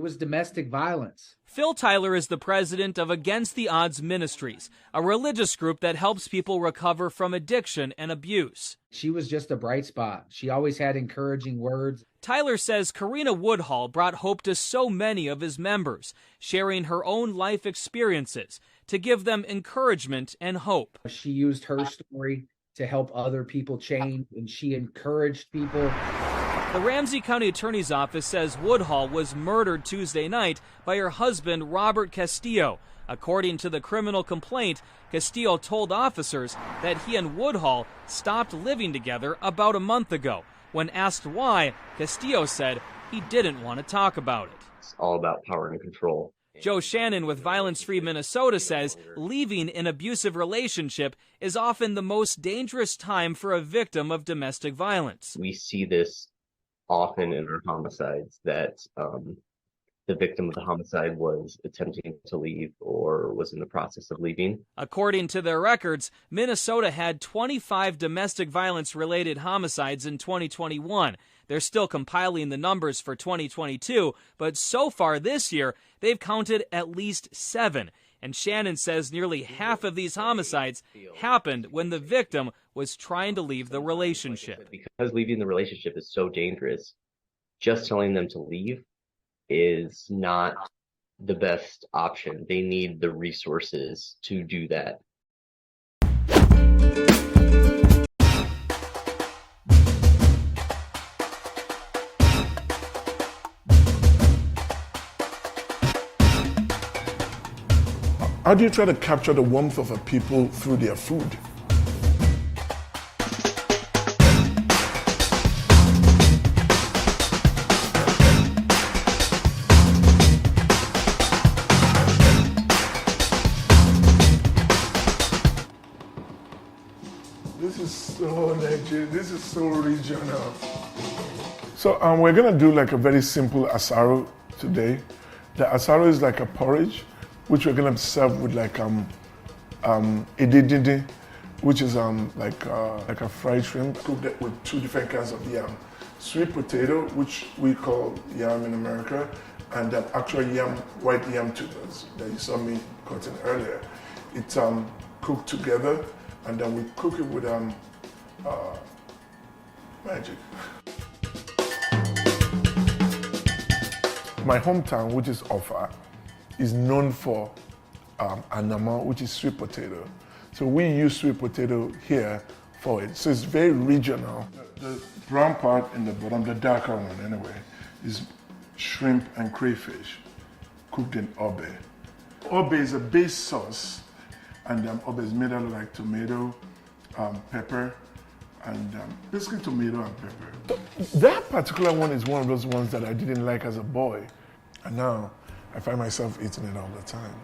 was domestic violence. Phil Tyler is the president of Against the Odds Ministries, a religious group that helps people recover from addiction and abuse. She was just a bright spot. She always had encouraging words. Tyler says Karina Woodhull brought hope to so many of his members, sharing her own life experiences to give them encouragement and hope. She used her story to help other people change, and she encouraged people. The Ramsey County Attorney's Office says Woodhull was murdered Tuesday night by her husband, Robert Castillo. According to the criminal complaint, Castillo told officers that he and Woodhull stopped living together about a month ago. When asked why, Castillo said he didn't want to talk about it. It's all about power and control. Joe Shannon with Violence Free Minnesota says leaving an abusive relationship is often the most dangerous time for a victim of domestic violence. We see this often in our homicides, that the victim of the homicide was attempting to leave or was in the process of leaving. According to their records, Minnesota had 25 domestic violence-related homicides in 2021. They're still compiling the numbers for 2022, but so far this year, they've counted at least 7. And Shannon says nearly half of these homicides happened when the victim was trying to leave the relationship. Because leaving the relationship is so dangerous, just telling them to leave is not the best option. They need the resources to do that. How do you try to capture the warmth of a people through their food? This is so Nigerian, this is so regional. So we're gonna do like a very simple asaro today. The asaro is like a porridge, which we're gonna serve with like edididi, which is like a fried shrimp cooked with 2 different kinds of yam. Sweet potato, which we call yam in America, and actual yam, white yam tubers that you saw me cutting earlier. It's cooked together, and then we cook it with magic. My hometown, which is Offa, is known for anama, which is sweet potato. So we use sweet potato here for it. So it's very regional. The brown part in the bottom, the darker one anyway, is shrimp and crayfish cooked in obe. Obe is a base sauce, and obe is made out of like tomato, pepper, and basically tomato and pepper. That particular one is one of those ones that I didn't like as a boy, and now I find myself eating it all the time.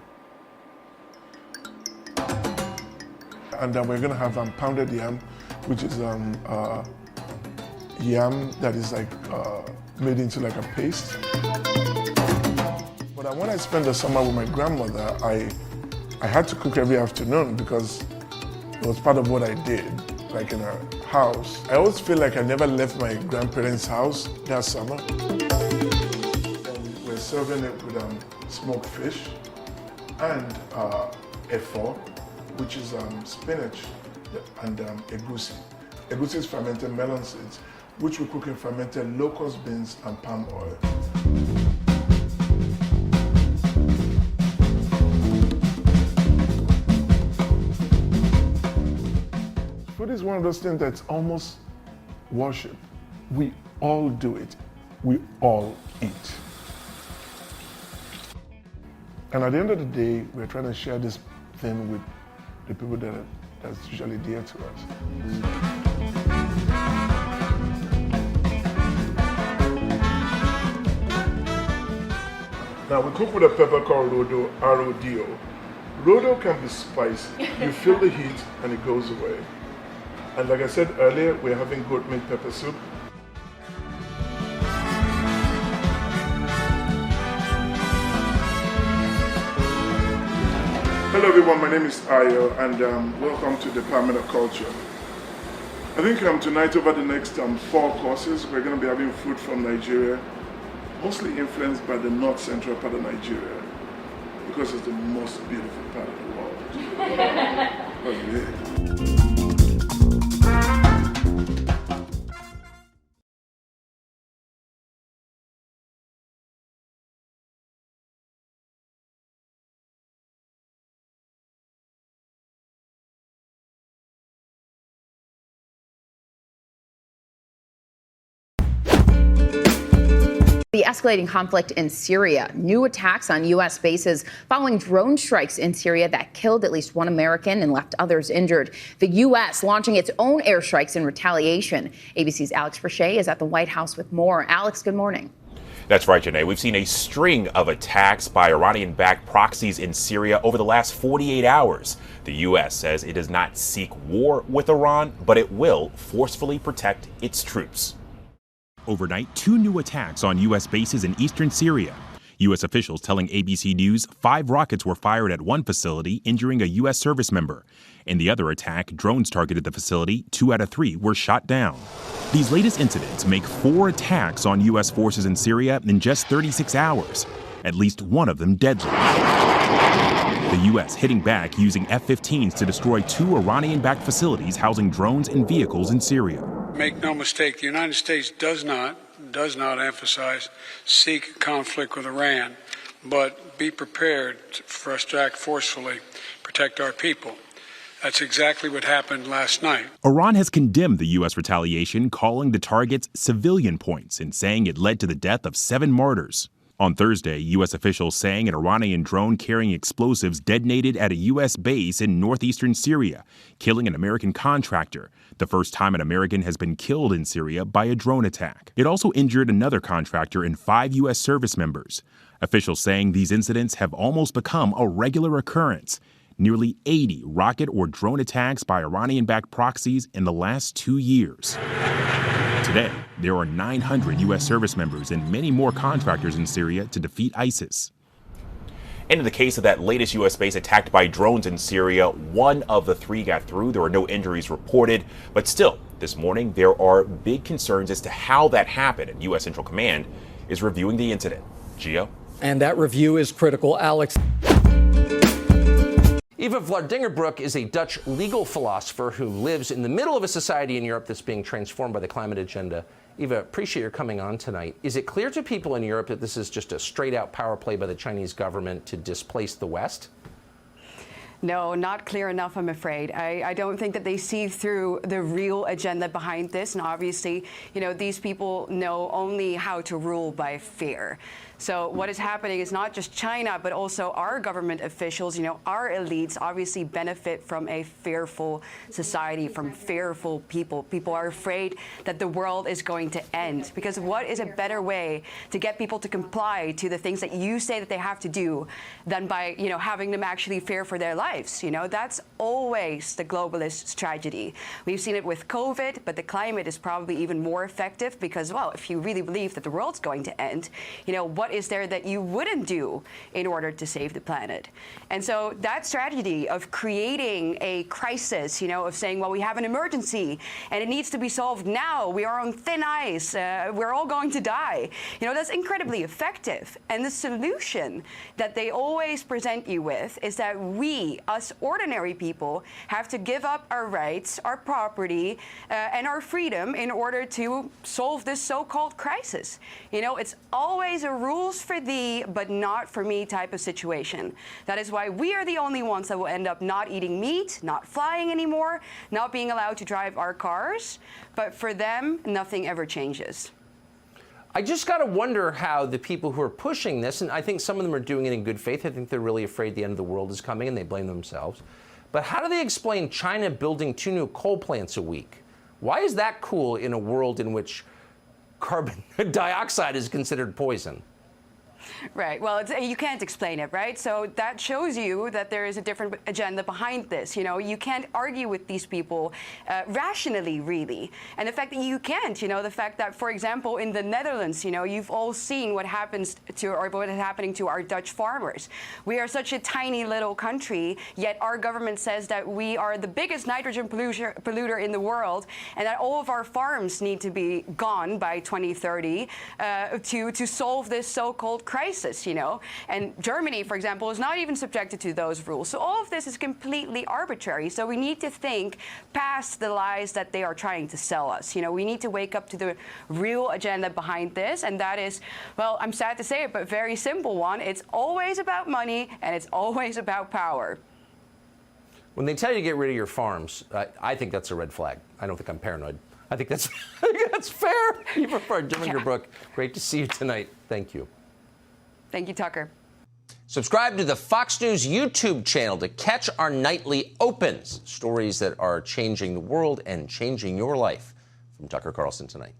And then we're gonna have pounded yam, which is yam that is like made into like a paste. But when I spent the summer with my grandmother, I had to cook every afternoon because it was part of what I did, like in her house. I always feel like I never left my grandparents' house that summer. And we're serving it with smoked fish and efo, which is spinach, and egusi. Egusi is fermented melon seeds, which we cook in fermented locust beans and palm oil. Food is one of those things that's almost worship. We all do it. We all eat. And at the end of the day, we're trying to share this thing with the people that's usually dear to us. Now we cook with a pepper called rodo, R-O-D-O. Rodo can be spicy. You feel the heat and it goes away. And like I said earlier, we're having goat milk pepper soup. Hello everyone, my name is Ayo, and welcome to the Department of Culture. I think tonight over the next 4 courses, we're going to be having food from Nigeria, mostly influenced by the north central part of Nigeria because it's the most beautiful part of the world. That's it. The escalating conflict in Syria, new attacks on U.S. bases following drone strikes in Syria that killed at least one American and left others injured. The U.S. launching its own airstrikes in retaliation. ABC's Alex Verche is at the White House with more. Alex, good morning. That's right, Janae. We've seen a string of attacks by Iranian-backed proxies in Syria over the last 48 hours. The U.S. says it does not seek war with Iran, but it will forcefully protect its troops. Overnight, 2 new attacks on U.S. bases in eastern Syria. U.S. officials telling ABC News 5 rockets were fired at one facility, injuring a U.S. service member. In the other attack, drones targeted the facility. 2 out of 3 were shot down. These latest incidents make 4 attacks on U.S. forces in Syria in just 36 hours, at least one of them deadly. The U.S. hitting back using F-15s to destroy 2 Iranian-backed facilities housing drones and vehicles in Syria. Make no mistake, the United States does not emphasize seek conflict with Iran, but be prepared for us to act forcefully, protect our people. That's exactly what happened last night. Iran has condemned the U.S. retaliation, calling the targets civilian points and saying it led to the death of 7 martyrs. On Thursday, U.S. officials saying an Iranian drone carrying explosives detonated at a U.S. base in northeastern Syria, killing an American contractor, the first time an American has been killed in Syria by a drone attack. It also injured another contractor and 5 U.S. service members. Officials saying these incidents have almost become a regular occurrence. Nearly 80 rocket or drone attacks by Iranian-backed proxies in the last 2 years. Today, there are 900 U.S. service members and many more contractors in Syria to defeat ISIS. And in the case of that latest U.S. base attacked by drones in Syria, 1 of the 3 got through. There were no injuries reported. But still, this morning, there are big concerns as to how that happened. And U.S. Central Command is reviewing the incident. Gio? And that review is critical. Alex. Eva Vladingerbroek is a Dutch legal philosopher who lives in the middle of a society in Europe that's being transformed by the climate agenda. Eva, appreciate your coming on tonight. Is it clear to people in Europe that this is just a straight-out power play by the Chinese government to displace the West? No, not clear enough, I'm afraid. I don't think that they see through the real agenda behind this. And obviously, these people know only how to rule by fear. So what is happening is not just China, but also our government officials, our elites obviously benefit from a fearful society, from fearful people. People are afraid that the world is going to end, because what is a better way to get people to comply to the things that you say that they have to do than by, having them actually fear for their lives? That's always the globalist tragedy. We've seen it with COVID, but the climate is probably even more effective because, well, if you really believe that the world's going to end, what is there that you wouldn't do in order to save the planet? And so that strategy of creating a crisis, of saying, well, we have an emergency and it needs to be solved now. We are on thin ice. We're all going to die. That's incredibly effective. And the solution that they always present you with is that we, us ordinary people, have to give up our rights, our property, and our freedom in order to solve this so-called crisis. It's always a rules for thee, but not for me type of situation. That is why we are the only ones that will end up not eating meat, not flying anymore, not being allowed to drive our cars. But for them, nothing ever changes. I just got to wonder how the people who are pushing this, and I think some of them are doing it in good faith. I think they're really afraid the end of the world is coming and they blame themselves. But how do they explain China building 2 new coal plants a week? Why is that cool in a world in which carbon dioxide is considered poison? Right. Well, you can't explain it, right? So that shows you that there is a different agenda behind this. You know, you can't argue with these people rationally, really. And the fact that you can't, you know, the fact that, for example, in the Netherlands, you know, you've all seen what happens to, or what is happening to our Dutch farmers. We are such a tiny little country, yet our government says that we are the biggest nitrogen polluter in the world, and that all of our farms need to be gone by 2030 to solve this so-called crisis, you know. And Germany, for example, is not even subjected to those rules. So all of this is completely arbitrary. So we need to think past the lies that they are trying to sell us. You know, we need to wake up to the real agenda behind this, and that is, well, I'm sad to say it, but very simple one. It's always about money, and it's always about power. When they tell you to get rid of your farms, I think that's a red flag. I don't think I'm paranoid. I think that's fair. Eva Dinkelbrooke, great to see you tonight. Thank you. Thank you, Tucker. Subscribe to the Fox News YouTube channel to catch our nightly opens, stories that are changing the world and changing your life. From Tucker Carlson tonight.